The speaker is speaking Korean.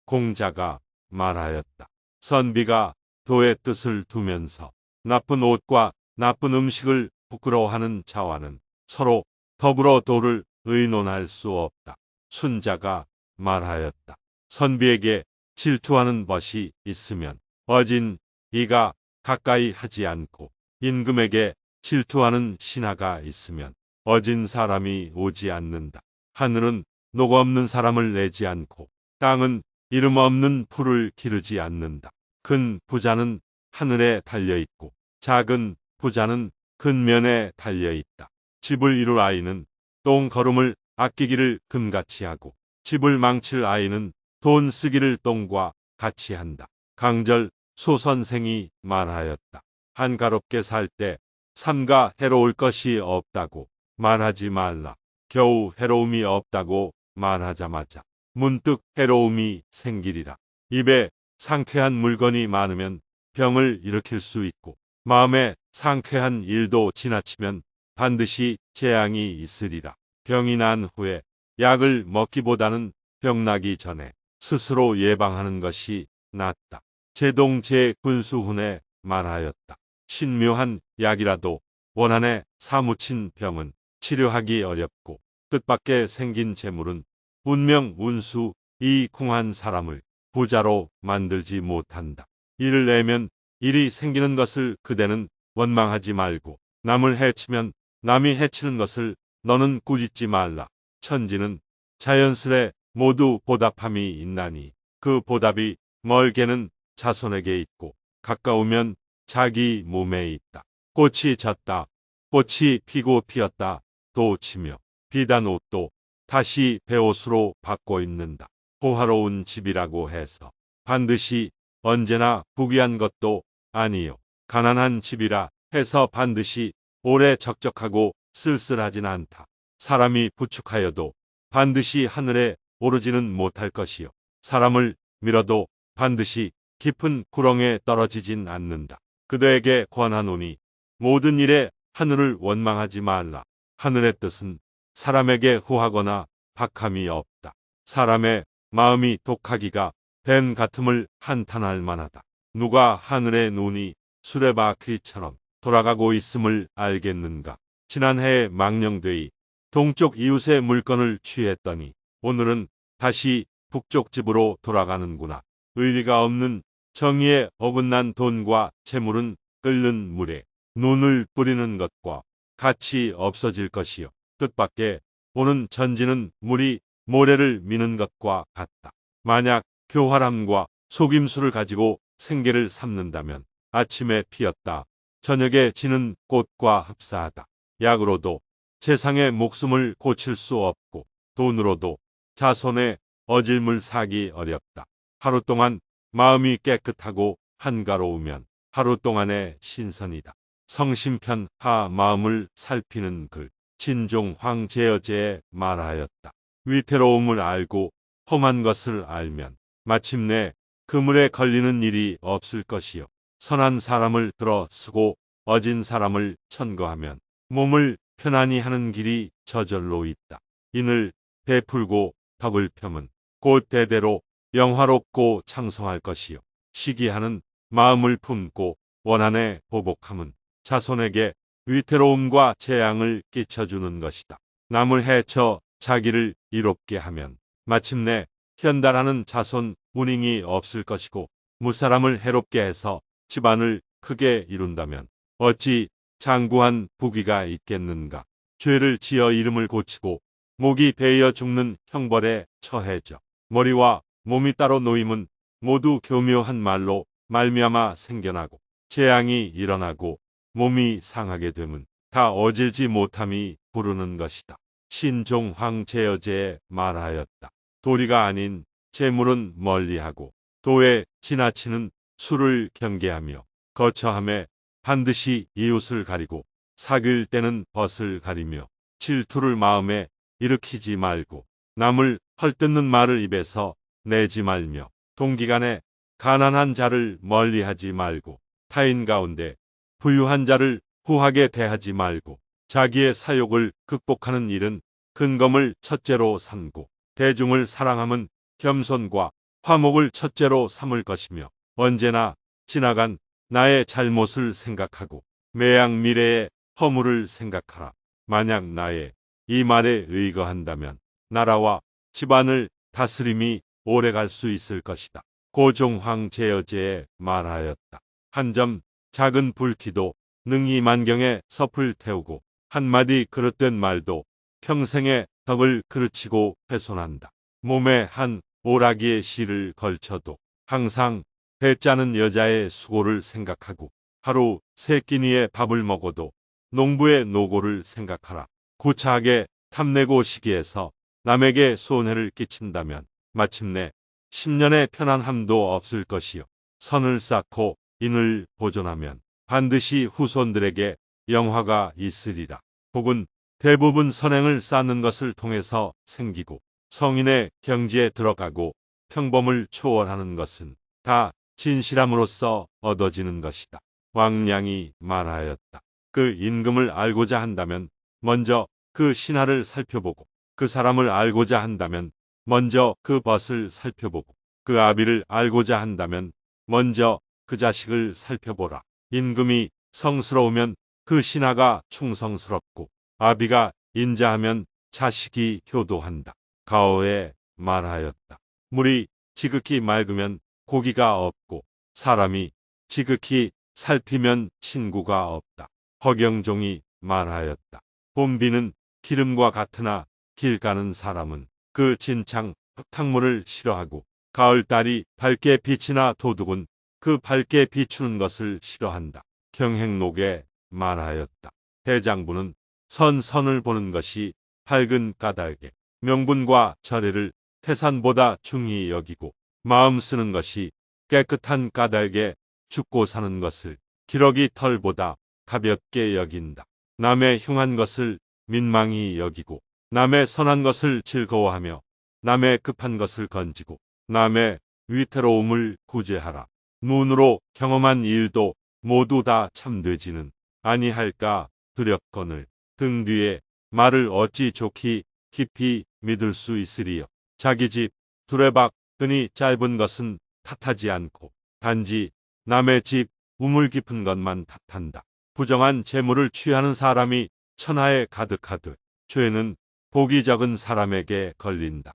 공자가 말하였다. 선비가 도의 뜻을 두면서 나쁜 옷과 나쁜 음식을 부끄러워하는 자와는 서로 더불어 도를 의논할 수 없다. 순자가 말하였다. 선비에게 질투하는 벗이 있으면 어진 이가 가까이 하지 않고 임금에게 질투하는 신하가 있으면 어진 사람이 오지 않는다. 하늘은 녹 없는 사람을 내지 않고 땅은 이름 없는 풀을 기르지 않는다. 큰 부자는 하늘에 달려있고 작은 부자는 근면에 달려있다. 집을 이룰 아이는 똥 걸음을 아끼기를 금같이 하고 집을 망칠 아이는 돈 쓰기를 똥과 같이 한다. 강절 소선생이 말하였다. 한가롭게 살 때 삼가 해로울 것이 없다고 말하지 말라. 겨우 해로움이 없다고 말하자마자 문득 해로움이 생기리라. 입에 상쾌한 물건이 많으면 병을 일으킬 수 있고 마음에 상쾌한 일도 지나치면 반드시 재앙이 있으리라. 병이 난 후에 약을 먹기보다는 병나기 전에 스스로 예방하는 것이 낫다. 제동 제군수훈에 말하였다. 신묘한 약이라도 원한에 사무친 병은 치료하기 어렵고 뜻밖의 생긴 재물은 운명 운수 이 궁한 사람을 부자로 만들지 못한다. 이를 내면 일이 생기는 것을 그대는 원망하지 말고 남을 해치면 남이 해치는 것을 너는 꾸짖지 말라. 천지는 자연스레 모두 보답함이 있나니 그 보답이 멀게는 자손에게 있고 가까우면 자기 몸에 있다. 꽃이 졌다. 꽃이 피고 피었다. 또 치며 비단 옷도 다시 베옷으로 바꿔 입는다. 호화로운 집이라고 해서 반드시 언제나 부귀한 것도 아니요. 가난한 집이라 해서 반드시 오래 적적하고 쓸쓸하진 않다. 사람이 부축하여도 반드시 하늘에 오르지는 못할 것이요. 사람을 밀어도 반드시 깊은 구렁에 떨어지진 않는다. 그대에게 권하노니 모든 일에 하늘을 원망하지 말라. 하늘의 뜻은 사람에게 후하거나 박함이 없다. 사람의 마음이 독하기가 뱀 같음을 한탄할 만하다. 누가 하늘의 눈이 수레바퀴처럼 돌아가고 있음을 알겠는가. 지난해에 망령되이 동쪽 이웃의 물건을 취했더니 오늘은 다시 북쪽 집으로 돌아가는구나. 의리가 없는 정의에 어긋난 돈과 재물은 끓는 물에 눈을 뿌리는 것과 같이 없어질 것이요. 뜻밖의 오는 전지는 물이 모래를 미는 것과 같다. 만약 교활함과 속임수를 가지고 생계를 삼는다면 아침에 피었다 저녁에 지는 꽃과 흡사하다. 약으로도 세상의 목숨을 고칠 수 없고 돈으로도 자손의 어질물 사기 어렵다. 하루 동안 마음이 깨끗하고 한가로우면 하루 동안의 신선이다. 성심편 하 마음을 살피는 글 진종 황제여제에 말하였다. 위태로움을 알고 험한 것을 알면 마침내 그물에 걸리는 일이 없을 것이요. 선한 사람을 들어 쓰고 어진 사람을 천거하면 몸을 편안히 하는 길이 저절로 있다. 인을 베풀고 덕을 펴면 곧 대대로 영화롭고 창성할 것이요. 시기하는 마음을 품고 원한에 보복함은 자손에게 위태로움과 재앙을 끼쳐주는 것이다. 남을 해쳐 자기를 이롭게 하면 마침내 현달하는 자손 운잉이 없을 것이고 무사람을 해롭게 해서 집안을 크게 이룬다면 어찌 장구한 부귀가 있겠는가. 죄를 지어 이름을 고치고 목이 베어 죽는 형벌에 처해져 머리와 몸이 따로 놓임은 모두 교묘한 말로 말미암아 생겨나고 재앙이 일어나고 몸이 상하게 되면 다 어질지 못함이 부르는 것이다. 신종 황제여제에 말하였다. 도리가 아닌 재물은 멀리하고 도에 지나치는 술을 경계하며 거처함에 반드시 이웃을 가리고 사귈 때는 벗을 가리며 질투를 마음에 일으키지 말고 남을 헐뜯는 말을 입에서 내지 말며 동기간에 가난한 자를 멀리하지 말고 타인 가운데 부유한 자를 후하게 대하지 말고 자기의 사욕을 극복하는 일은 근검을 첫째로 삼고 대중을 사랑함은 겸손과 화목을 첫째로 삼을 것이며 언제나 지나간 나의 잘못을 생각하고 매양 미래의 허물을 생각하라. 만약 나의 이 말에 의거한다면 나라와 집안을 다스림이 오래갈 수 있을 것이다. 고종황 제어제에 말하였다. 한 점 작은 불티도 능히 만경의 섭을 태우고 한마디 그릇된 말도 평생의 덕을 그르치고 훼손한다. 몸에 한 오라기의 실을 걸쳐도 항상 배 짜는 여자의 수고를 생각하고 하루 세 끼니의 밥을 먹어도 농부의 노고를 생각하라. 구차하게 탐내고 시기해서 남에게 손해를 끼친다면 마침내 10년의 편안함도 없을 것이요. 선을 쌓고 인을 보존하면 반드시 후손들에게 영화가 있으리라. 혹은 대부분 선행을 쌓는 것을 통해서 생기고 성인의 경지에 들어가고 평범을 초월하는 것은 다 진실함으로써 얻어지는 것이다. 왕량이 말하였다. 그 임금을 알고자 한다면 먼저 그 신하를 살펴보고 그 사람을 알고자 한다면 먼저 그 벗을 살펴보고 그 아비를 알고자 한다면 먼저 그 자식을 살펴보라. 임금이 성스러우면 그 신하가 충성스럽고 아비가 인자하면 자식이 효도한다. 가오에 말하였다. 물이 지극히 맑으면 고기가 없고 사람이 지극히 살피면 친구가 없다. 허경종이 말하였다. 봄비는 기름과 같으나 길 가는 사람은 그 진창 흙탕물을 싫어하고 가을달이 밝게 비치나 도둑은 그 밝게 비추는 것을 싫어한다. 경행록에 말하였다. 대장부는 선을 보는 것이 밝은 까닭에 명분과 절애를 태산보다 중히 여기고 마음 쓰는 것이 깨끗한 까닭에 죽고 사는 것을 기러기 털보다 가볍게 여긴다. 남의 흉한 것을 민망히 여기고 남의 선한 것을 즐거워하며 남의 급한 것을 건지고 남의 위태로움을 구제하라. 눈으로 경험한 일도 모두 다 참되지는 아니할까. 두렵거늘 등 뒤에 말을 어찌 좋기 깊이 믿을 수 있으리요. 자기 집 두레박 끈이 짧은 것은 탓하지 않고 단지 남의 집 우물 깊은 것만 탓한다. 부정한 재물을 취하는 사람이 천하에 가득하듯 죄는 복이 적은 사람에게 걸린다.